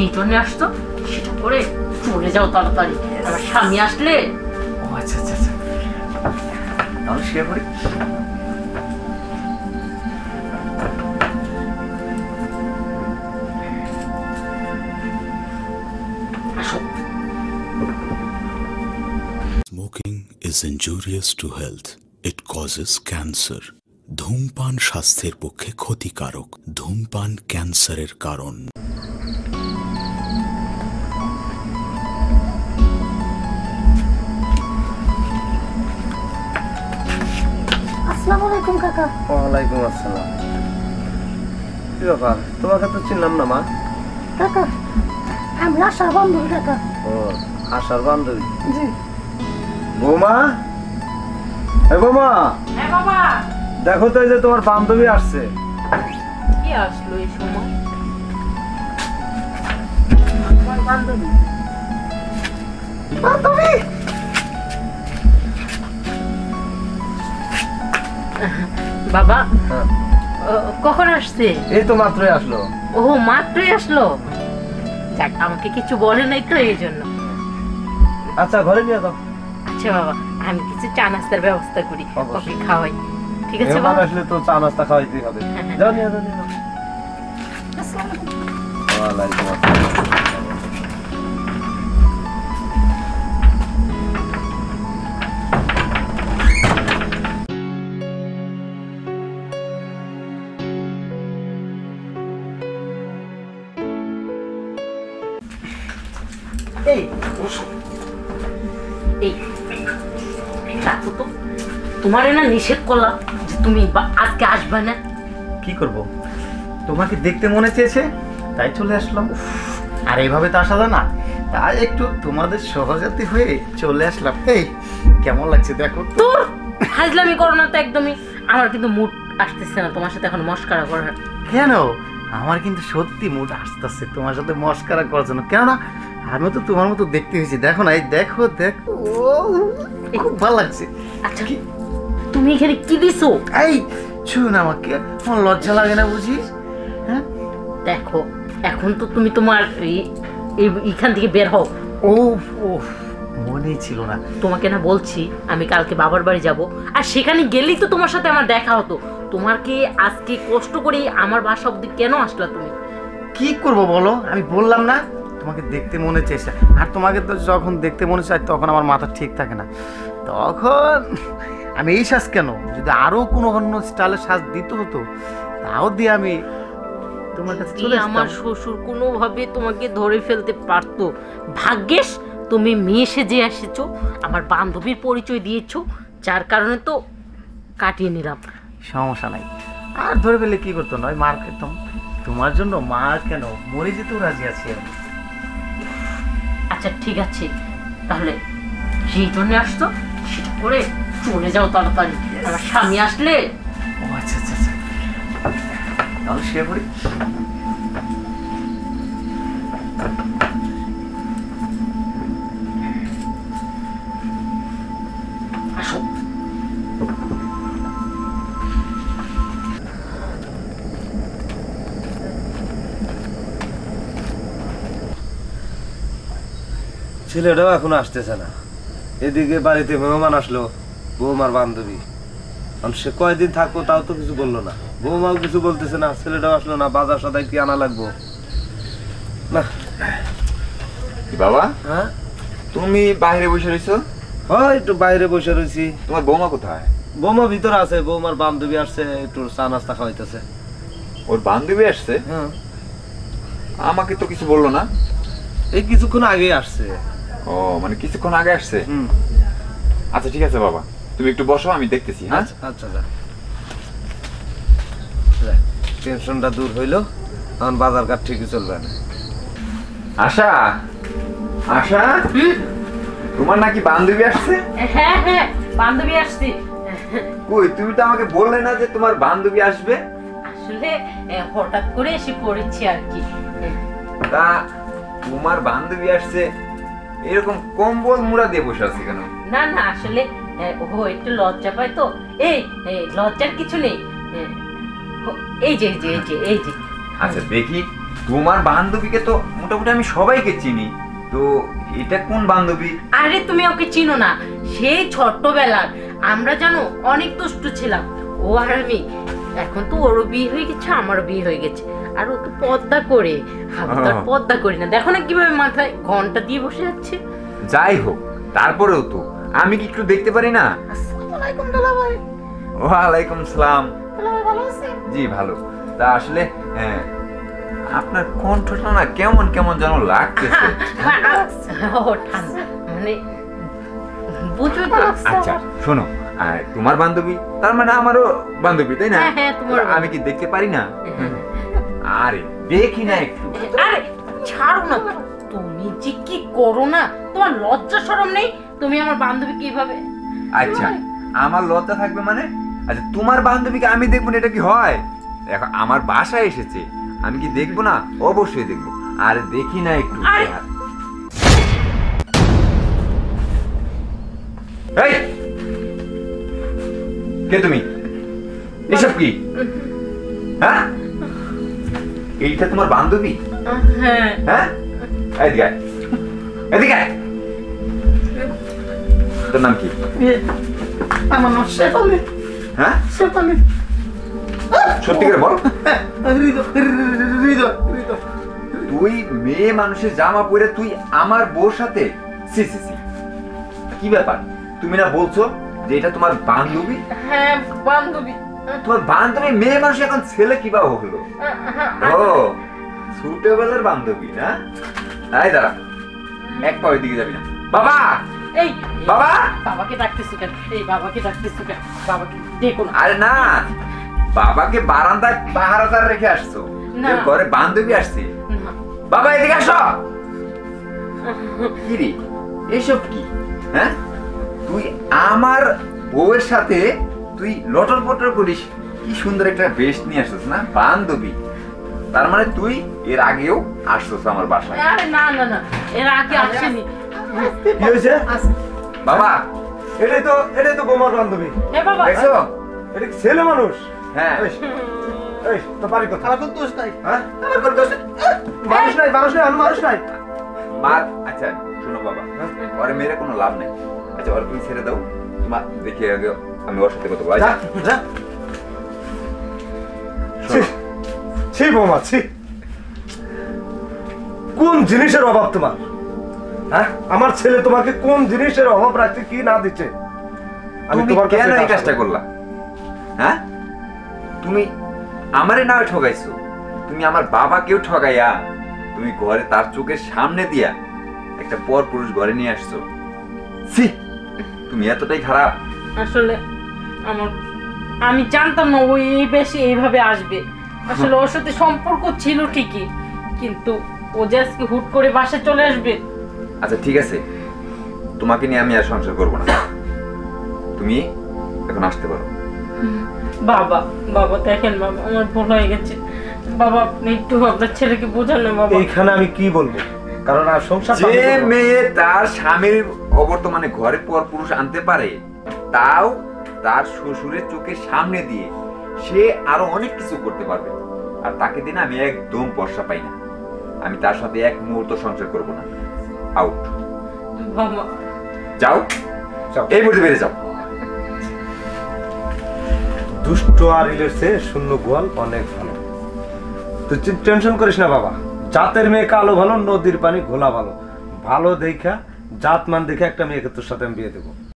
সেই জন্য আসতো, সেটা করে চলে যাও তাড়াতাড়ি, আমার স্বামী আসলে। ও আচ্ছা আচ্ছা আচ্ছা, তাহলে শুয়ে পড়ি। Smoking is injurious to health. It causes cancer. ধূমপান স্বাস্থ্যের পক্ষে ক্ষতিকারক। ধূমপান ক্যান্সারের কারণ। আসসালামু আলাইকুম কাকা। ওয়ালাইকুম আসসালাম। কি ব্যাপার, তোমাকে তো চিনলাম না মা। কাকা আমি আশার বান্ধবী কাকা। ও আশার বান্ধবী। জি। বৌমা, এ বৌমা, হ্যাঁ বাবা। দেখো তো এই যে তোমার বান্ধবী আসছে। কি আসলো এই সময়? আমার বান্ধবী। বান্ধবী বাবা কখন আসছে? এই তো মাত্রই আসলো। ও মাত্রই আসলো, যাক আমাকে কিছু বলে নাই তো এই জন্য। আচ্ছা ঘরে নিয়ে যাও। আচ্ছা বাবা, আমি কিছু চা নাস্তার ব্যবস্থা করি, কফি খাওয়াই। ঠিক আছে মেহমান বাবা। আসলে তো চা নাস্তা খাওয়াইতেই হবে। যাও নিয়ে যাও, নিয়ে যাও। ওয়ালাইকুম আসসালাম। এই এই দেখো তো, তোমার না নিষেধ করলাম যে তুমি আজকে আসবে না। কি করব, তোমাকে দেখতে মনে চেয়েছে তাই চলে আসলাম। আর এইভাবে তো আসা যায় না, তাই একটু তোমাদের সহযাত্রী হয়ে চলে আসলাম। এই কেমন লাগছে দেখো তো। তোর হাজলামি করো না তো একদমই। আমার কিন্তু মুড আসতেছে না তোমার সাথে এখন মস্কারা করার। কেন? আমার কিন্তু সত্যি মুড আসতেছে তোমার সাথে মস্কারা করার জন্য। কেননা আমিও তো তোমার মতো দেখতে হয়েছি। দেখো না, এই দেখো দেখো, খুব ভালো লাগছে। আচ্ছা তুমি এখানে কি দিছো? এই শুন, আমাকে আমার লজ্জা লাগে না বুঝিস? হ্যাঁ দেখো এখন তো তুমি তোমার এইখান থেকে বের হও। ও ও মনেই ছিল না। তোমাকে না বলছি আমি কালকে বাবার বাড়ি যাব, আর সেখানে গেলেই তো তোমার সাথে আমার দেখা হতো। তোমার কি আজকে কষ্ট করে আমার বাসা অবধি কেন আসলা তুমি? কি করব বলো, আমি বললাম না তোমাকে দেখতে মনে চেয়েছে। আর তোমাকে তো যখন দেখতে মনে চায় তখন আমার মাথা ঠিক থাকে না। তখন আমি এই সাজ কেন, যদি আরো কোনো অন্য স্টাইলের সাজ দিতে হতো তাও দিয়ে আমি তোমার কাছে চলে আসতাম। আমার শ্বশুর কোনোভাবে তোমাকে ধরে ফেলতে পারতো। ভাগ্যেস তুমি মেয়ে সেজে এসেছো, আমার বান্ধবীর পরিচয় দিয়েছো, যার কারণে তো কাটিয়ে নিলাম। সমস্যা নাই, আর ধরে ফেলে কি করতো, নয় মার খেতাম। তোমার জন্য মার কেন, মরে যেতেও রাজি আছি আমি। আচ্ছা ঠিক আছে, তাহলে সেই জন্য আসতো, সেটা করে চলে যাও তাড়াতাড়ি, আমার স্বামী আসলে। ও আচ্ছা আচ্ছা আচ্ছা, তাহলে শুয়ে পড়ি। আসো। ছেলেটাও এখনো আসতেছে না। এদিকে বাড়িতে মেহমান আসলো, বৌমার বান্ধবী। সে কয়দিন থাকবো তাও তো কিছু বললো না। বৌমাও কিছু বলতেছে না, ছেলেটাও আসলো না। বাজার সদাই কি আনা লাগবো না। বাবা, হ্যাঁ তুমি বাইরে বসে রয়েছো? হয় একটু বাইরে বসে রয়েছি। তোমার বৌমা কোথায়? বৌমা ভিতরে আছে, বৌমার বান্ধবী আসছে, একটু চা নাস্তা খাওয়াইতেছে। ওর বান্ধবী আসছে? হ্যাঁ, আমাকে তো কিছু বললো না। এই কিছুক্ষণ আগে আসছে। ও মানে কিছুক্ষণ আগে আসছে। হুম, আচ্ছা ঠিক আছে বাবা, তুমি একটু বসো, আমি দেখতেছি। হ্যাঁ আচ্ছা আচ্ছা, যা টেনশনটা দূর হইলো, এখন বাজার ঘাট ঠিকই চলবে না। আশা, আশা, তোমার নাকি বান্ধবী আসছে? হ্যাঁ হ্যাঁ, বান্ধবী আসছে। কই, তুমি তো আমাকে বললে না যে তোমার বান্ধবী আসবে। আসলে হঠাৎ করে এসে পড়েছি আর কি। তা তোমার বান্ধবী আসছে, এরকম কম্বল মুড়া দিয়ে বসে আছে কেন? না না, আসলে ও একটু লজ্জা পায় তো। এই লজ্জার কিছু নেই। এই যে এই যে এই যে এই যে। আচ্ছা দেখি তোমার বান্ধবীকে তো মোটামুটি আমি সবাইকে চিনি, তো এটা কোন বান্ধবী? আরে তুমি ওকে চিনো না? সেই ছোট্টবেলার আমরা জানো অনেক দুষ্ট ছিলাম, ও আর আমি। এখন তো ওরও বিয়ে হয়ে গেছে, আমারও বিয়ে হয়ে গেছে, আর ও তো পর্দা করে, আমি তো আর পর্দা করি না। দেখো না কিভাবে মাথায় ঘন্টা দিয়ে বসে যাচ্ছে। যাই হোক, তারপরেও তো আমি কি একটু দেখতে পারি না? আসসালামু আলাইকুম দুলাভাই। ওয়ালাইকুম সালাম। দুলাভাই ভালো আছেন? জি ভালো। তা আসলে আপনার কণ্ঠটা না কেমন কেমন যেন লাগতেছে। ও ঠান্ডা, মানে বুঝো তো। আচ্ছা শোনো, তোমার বান্ধবী তার মানে আমারও বান্ধবী, তাই না? হ্যাঁ, হ্যাঁ, তোমার আমি কি দেখতে পারি না? আরে দেখি না একটু। আরে ছাড়ো না, তুমি যে কি করো না, তোমার লজ্জা শরম নেই? তুমি আমার বান্ধবী কিভাবে? আচ্ছা আমার লজ্জা থাকবে মানে? আচ্ছা তোমার বান্ধবীকে আমি দেখবো না, এটা কি হয়? দেখো আমার বাসায় এসেছে, আমি কি দেখবো না? অবশ্যই দেখবো। আরে দেখি না একটু। আরে! এই কে তুমি? এসব কি? হ্যাঁ, এইটা তোমার বান্ধবী? হ্যাঁ। হ্যাঁ, এদিকে আয়, এদিকে আয়। তোর নাম কি? আমার নাম শেফালি। হ্যাঁ, শেফালি। সত্যি করে বল। হৃদয়, হৃদয়, হৃদয়। তুই মেয়ে মানুষের জামা পরে তুই আমার বউর সাথে? সি সি সি, কি ব্যাপার? তুমি না বলছো যে এটা তোমার বান্ধবী? হ্যাঁ বান্ধবী। তোমার বান্ধবী মেয়ে মানুষ, এখন ছেলে কিভাবে হলো? ও ছোটবেলার বান্ধবী না? এই দাঁড়া, এক পা ওইদিকে যাবি না। বাবা, এই বাবা! বাবাকে ডাকতেছো কেন? এই বাবাকে ডাকতেছো কেন? বাবাকে দেখো না। আরে না, বাবাকে বারান্দায় পাহারাদার রেখে আসছো, না। ঘরে বান্ধবী আসছে। না। বাবা এদিকে আসো। কি রে, এসব কি? হ্যাঁ, তুই আমার বউয়ের সাথে তুই লটর পটর করিস, কি সুন্দর একটা বেশ নিয়ে আসছিস না, বান্ধবী। তার মানে তুই এর আগেও আসছিস আমার বাসায়? আরে না না না, এর আগে আসেনি। কি হয়েছে? বাবা এটাই তো বোমার বান্ধবী। এ বাবা, দেখছো? এটা কি ছেলে মানুষ? হ্যাঁ, এই তো বাড়ি কথা। আমার কোনো দোষ নাই। হ্যাঁ, আমার কোনো দোষ নাই। মানুষ নাই, মানুষ নাই, আমি মানুষ নাই। মার। আচ্ছা শোনো বাবা, ওরে মেরে কোনো লাভ নেই। আচ্ছা ওর তুমি ছেড়ে দাও, মা দেখে আগে আমি ওর সাথে কথা বলবো। যা, আচ্ছা যা। শোনো, ছি বোমা, ছি। কোন জিনিসের অভাব তোমার? হ্যাঁ, আমার ছেলে তোমাকে কোন জিনিসের অভাব রাখছে, কি না দিচ্ছে? আমি তুমি তোমার কাছে কেন এই এটা কাজটা আশা করি। করলা? হ্যাঁ, তুমি আমারে না ঠকাইছো, তুমি আমার বাবাকেও ঠকাইয়া তুমি ঘরে তার চোখের সামনে দিয়া একটা পর পুরুষ ঘরে নিয়ে আসছো। ছি, তুমি এতটাই খারাপ। আসলে আমি জানতাম না ও এই বেশি এইভাবে আসবে। আসলে ওর সাথে সম্পর্ক ছিল ঠিকই, কিন্তু ও যে আজকে হুট করে বাসায় চলে আসবে। আচ্ছা ঠিক আছে, তোমাকে নিয়ে আমি আর সংসার করবো না, তুমি এখন আসতে পারো। বাবা বাবা দেখেন বাবা, আমার ভুল হয়ে গেছে বাবা, আপনি একটু আপনার ছেলেকে বোঝান না বাবা। এইখানে আমি কি বলবো, কারণ আর সংসার যে মেয়ে তার স্বামীর অবর্তমানে ঘরে পর পুরুষ আনতে পারে, তাও তার শ্বশুরের চোখের সামনে দিয়ে, সে আরো অনেক কিছু করতে পারবে, আর তাকে দিন আমি একদম ভরসা পাই না। আমি তার সাথে এক মুহূর্ত সংসার করব না। আউট। বাবা যাও, যাও। এই মুহূর্তে বেরিয়ে যাও। দুষ্ট আর ইলের চেয়ে শূন্য গোয়াল অনেক ভালো। তুই টেনশন করিস না বাবা, জাতের মেয়ে কালো ভালো, নদীর পানি ঘোলা ভালো। ভালো দেখা জাত মান দেখে একটা মেয়েকে তোর সাথে আমি বিয়ে দেবো।